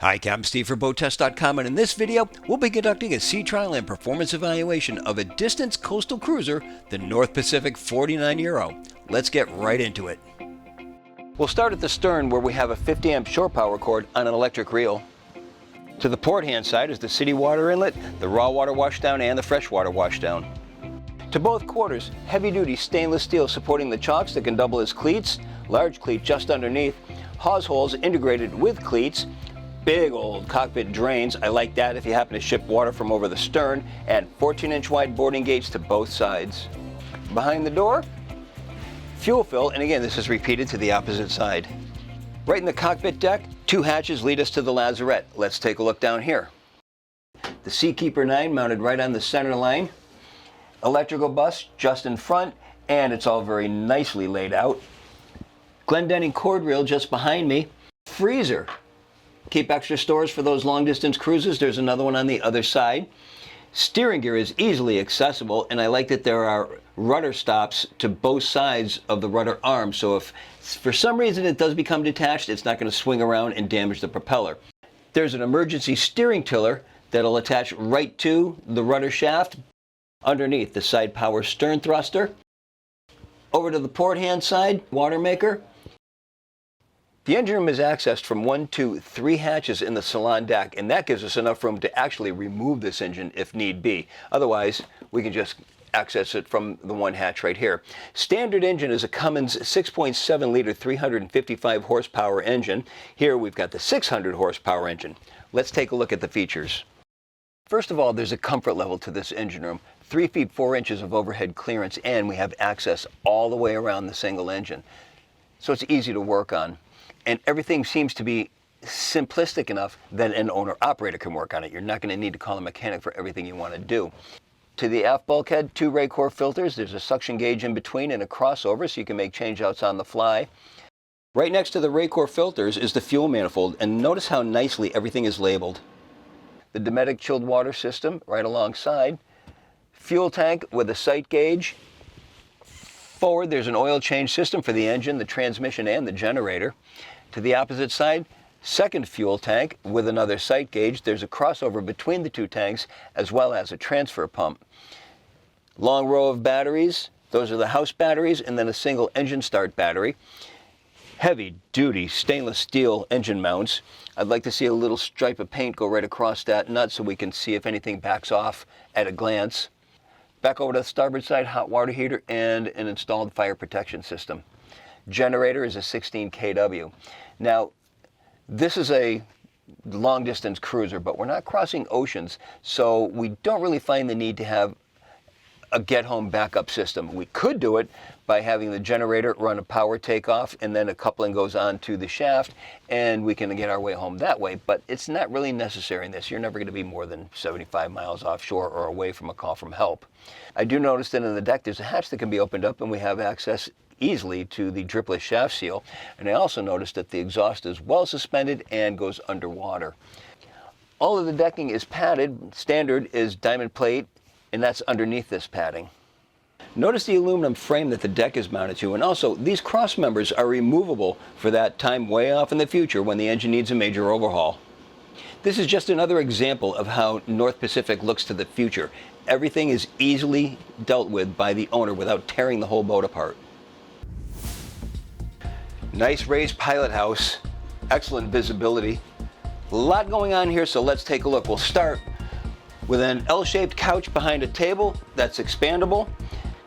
Hi, Captain Steve for BoatTEST.com, and in this video, we'll be conducting a sea trial and performance evaluation of a distance coastal cruiser, the North Pacific 49 Euro. Let's get right into it. We'll start at the stern where we have a 50 amp shore power cord on an electric reel. To the port hand side is the city water inlet, the raw water washdown, and the freshwater washdown. To both quarters, heavy-duty stainless steel supporting the chocks that can double as cleats, large cleat just underneath, hawse holes integrated with cleats, big old cockpit drains, I like that if you happen to ship water from over the stern, and 14-inch wide boarding gates to both sides. Behind the door, fuel fill, and again this is repeated to the opposite side. Right in the cockpit deck, two hatches lead us to the lazarette. Let's take a look down here. The Seakeeper 9 mounted right on the center line. Electrical bus just in front, and it's all very nicely laid out. Glendenning cord reel just behind me. Freezer. Keep extra stores for those long distance cruises. There's another one on the other side. Steering gear is easily accessible, and I like that there are rudder stops to both sides of the rudder arm, so if for some reason it does become detached, it's not going to swing around and damage the propeller. There's an emergency steering tiller that'll attach right to the rudder shaft underneath the side power stern thruster. Over to the port hand side, water maker. The engine room is accessed from 1, 2, 3 hatches in the salon deck, and that gives us enough room to actually remove this engine if need be. Otherwise, we can just access it from the one hatch right here. Standard engine is a Cummins 6.7 liter 355 horsepower engine. Here we've got the 600 horsepower engine. Let's take a look at the features. First of all, there's a comfort level to this engine room. 3 feet 4 inches of overhead clearance, and we have access all the way around the single engine. So it's easy to work on. And everything seems to be simplistic enough that an owner-operator can work on it. You're not going to need to call a mechanic for everything you want to do. To the aft bulkhead, 2 Raycor filters. There's a suction gauge in between and a crossover, so you can make changeouts on the fly. Right next to the Raycor filters is the fuel manifold, and notice how nicely everything is labeled. The Dometic chilled water system right alongside. Fuel tank with a sight gauge. Forward, there's an oil change system for the engine, the transmission, and the generator. To the opposite side, second fuel tank with another sight gauge. There's a crossover between the two tanks as well as a transfer pump. Long row of batteries. Those are the house batteries, and then a single engine start battery. Heavy duty stainless steel engine mounts. I'd like to see a little stripe of paint go right across that nut so we can see if anything backs off at a glance. Back over to the starboard side, hot water heater and an installed fire protection system. Generator is a 16 kW. Now, this is a long distance cruiser, but we're not crossing oceans, so we don't really find the need to have a get home backup system. We could do it by having the generator run a power takeoff, and then a coupling goes on to the shaft, and we can get our way home that way, but it's not really necessary in this. You're never going to be more than 75 miles offshore or away from a call from help. I do notice that in the deck there's a hatch that can be opened up, and we have access easily to the dripless shaft seal, and I also noticed that the exhaust is well suspended and goes underwater. All of the decking is padded. Standard is diamond plate, and that's underneath this padding. Notice the aluminum frame that the deck is mounted to, and also these cross members are removable for that time way off in the future when the engine needs a major overhaul. This is just another example of how North Pacific looks to the future. Everything is easily dealt with by the owner without tearing the whole boat apart. Nice raised pilot house, excellent visibility. A lot going on here, so let's take a look. We'll start with an L-shaped couch behind a table that's expandable,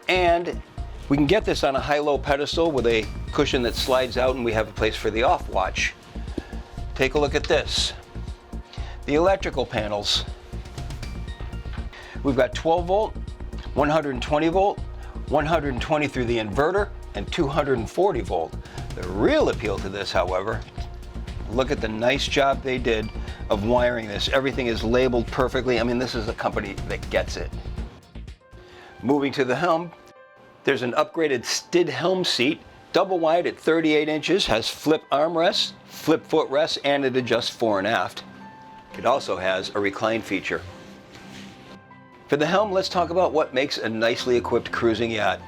and we can get this on a high-low pedestal with a cushion that slides out, and we have a place for the off watch. Take a look at this. The electrical panels. We've got 12 volt, 120 volt, 120 through the inverter, and 240 volt. The real appeal to this, however, look at the nice job they did of wiring this. Everything is labeled perfectly. I mean, this is a company that gets it. Moving to the helm, there's an upgraded Stid helm seat, double wide at 38 inches, has flip armrests, flip footrests, and it adjusts fore and aft. It also has a recline feature. For the helm, let's talk about what makes a nicely equipped cruising yacht.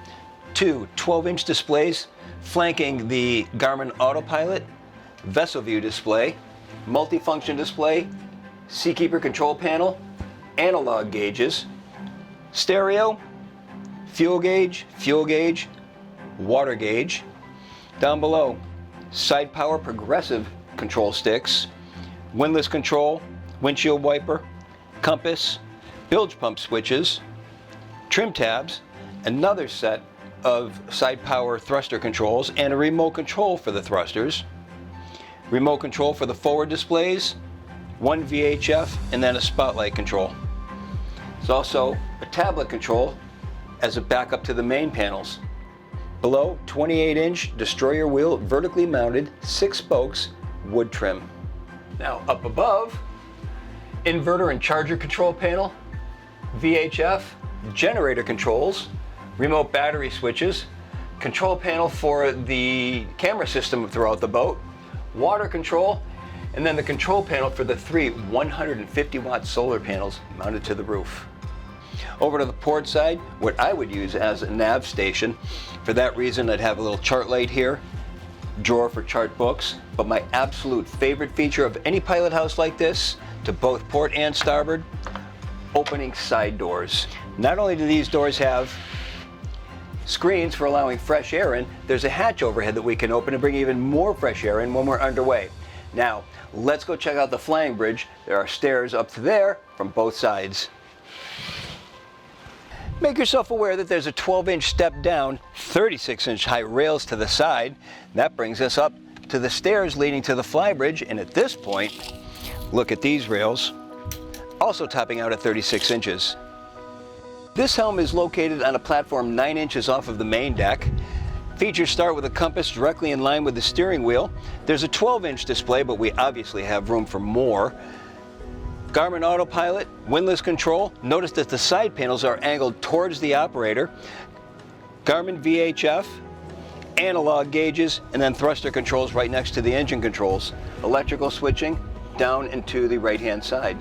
2 12-inch displays flanking the Garmin Autopilot, vessel view display, multifunction display, Seakeeper control panel, analog gauges, stereo, fuel gauge, water gauge. Down below, side power progressive control sticks, windlass control, windshield wiper, compass, bilge pump switches, trim tabs, another set of side power thruster controls, and a remote control for the thrusters, remote control for the forward displays, one VHF, and then a spotlight control. There's also a tablet control as a backup to the main panels. Below, 28-inch destroyer wheel, vertically mounted, 6 spokes, wood trim. Now up above, inverter and charger control panel, VHF, generator controls, remote battery switches, control panel for the camera system throughout the boat, water control, and then the control panel for the 3 150-watt solar panels mounted to the roof. Over to the port side, what I would use as a nav station. For that reason, I'd have a little chart light here, drawer for chart books, but my absolute favorite feature of any pilot house like this, to both port and starboard, opening side doors. Not only do these doors have screens for allowing fresh air in, there's a hatch overhead that we can open and bring even more fresh air in when we're underway. Now, let's go check out the flying bridge. There are stairs up to there from both sides. Make yourself aware that there's a 12-inch step down, 36-inch high rails to the side. That brings us up to the stairs leading to the flybridge, and at this point, look at these rails, also topping out at 36 inches. This helm is located on a platform 9 inches off of the main deck. Features start with a compass directly in line with the steering wheel. There's a 12-inch display, but we obviously have room for more. Garmin autopilot, windlass control. Notice that the side panels are angled towards the operator. Garmin VHF, analog gauges, and then thruster controls right next to the engine controls. Electrical switching down and to the right-hand side.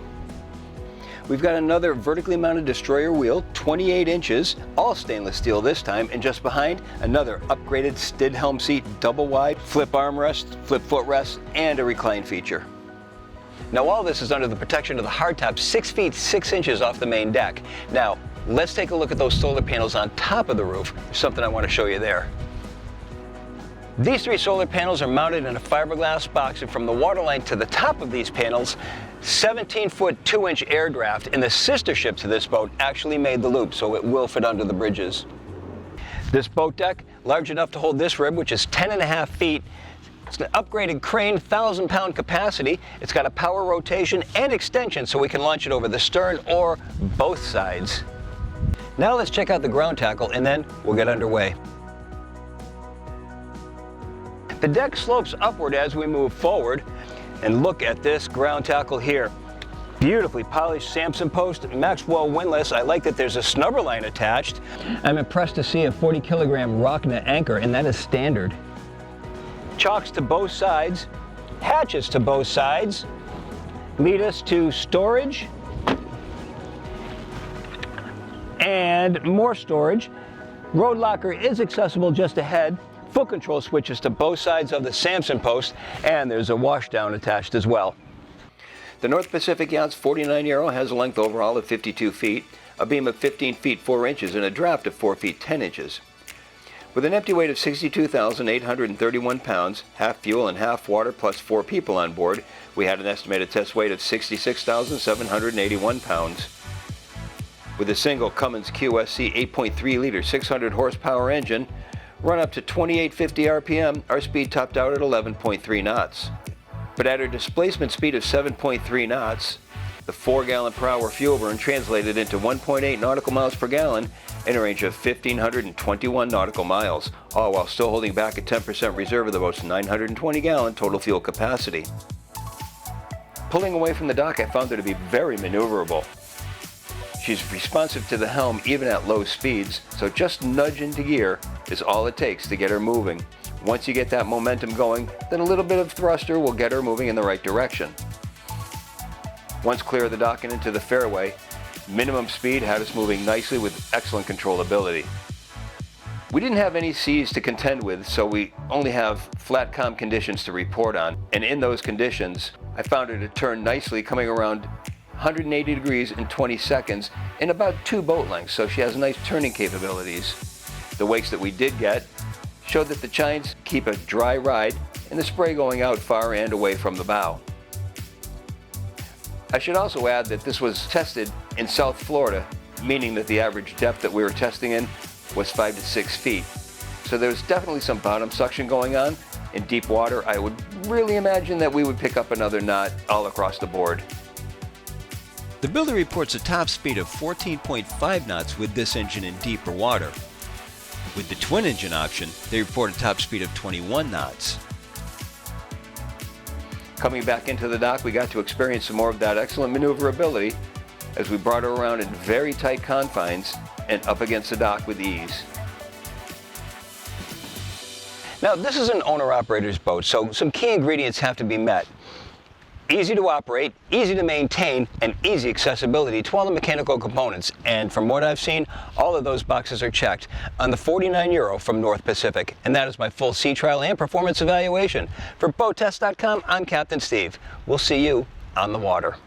We've got another vertically mounted destroyer wheel, 28 inches, all stainless steel this time, and just behind, another upgraded Stid helm seat, double wide, flip armrest, flip footrest, and a recline feature. Now all this is under the protection of the hardtop 6 feet 6 inches off the main deck. Now, let's take a look at those solar panels on top of the roof. There's something I want to show you there. These 3 solar panels are mounted in a fiberglass box, and from the waterline to the top of these panels, 17-foot 2-inch air draft, and the sister ship to this boat actually made the loop, so it will fit under the bridges. This boat deck, large enough to hold this rib, which is 10.5 feet. It's an upgraded crane, 1,000-pound capacity. It's got a power rotation and extension, so we can launch it over the stern or both sides. Now let's check out the ground tackle, and then we'll get underway. The deck slopes upward as we move forward, and look at this ground tackle here. Beautifully polished Samson post, Maxwell windlass. I like that there's a snubber line attached. I'm impressed to see a 40-kilogram Rockna anchor, and that is standard. Chocks to both sides, hatches to both sides, lead us to storage and more storage. Road locker is accessible just ahead. Foot control switches to both sides of the Samson post, and there's a washdown attached as well. The North Pacific Yachts 49 Euro has a length overall of 52 feet, a beam of 15 feet 4 inches, and a draft of 4 feet 10 inches. With an empty weight of 62,831 pounds, half fuel and half water plus 4 people on board, we had an estimated test weight of 66,781 pounds. With a single Cummins QSC 8.3-liter 600 horsepower engine, run up to 2850 RPM, our speed topped out at 11.3 knots. But at our displacement speed of 7.3 knots, the 4-gallon per hour fuel burn translated into 1.8 nautical miles per gallon in a range of 1,521 nautical miles, all while still holding back a 10% reserve of the boat's 920-gallon total fuel capacity. Pulling away from the dock, I found her to be very maneuverable. She's responsive to the helm even at low speeds, so just nudge into gear is all it takes to get her moving. Once you get that momentum going, then a little bit of thruster will get her moving in the right direction. Once clear of the dock and into the fairway, minimum speed had us moving nicely with excellent controllability. We didn't have any seas to contend with, so we only have flat calm conditions to report on, and in those conditions, I found her to turn nicely, coming around 180 degrees in 20 seconds in about 2 boat lengths, so she has nice turning capabilities. The wakes that we did get showed that the chines keep a dry ride and the spray going out far and away from the bow. I should also add that this was tested in South Florida, meaning that the average depth that we were testing in was 5 to 6 feet. So there's definitely some bottom suction going on. In deep water, I would really imagine that we would pick up another knot all across the board. The builder reports a top speed of 14.5 knots with this engine in deeper water. With the twin engine option, they report a top speed of 21 knots. Coming back into the dock, we got to experience some more of that excellent maneuverability as we brought her around in very tight confines and up against the dock with ease. Now, this is an owner-operator's boat, so some key ingredients have to be met. Easy to operate, easy to maintain, and easy accessibility to all the mechanical components. And from what I've seen, all of those boxes are checked on the 49 Euro from North Pacific. And that is my full sea trial and performance evaluation. For BoatTEST.com, I'm Captain Steve. We'll see you on the water.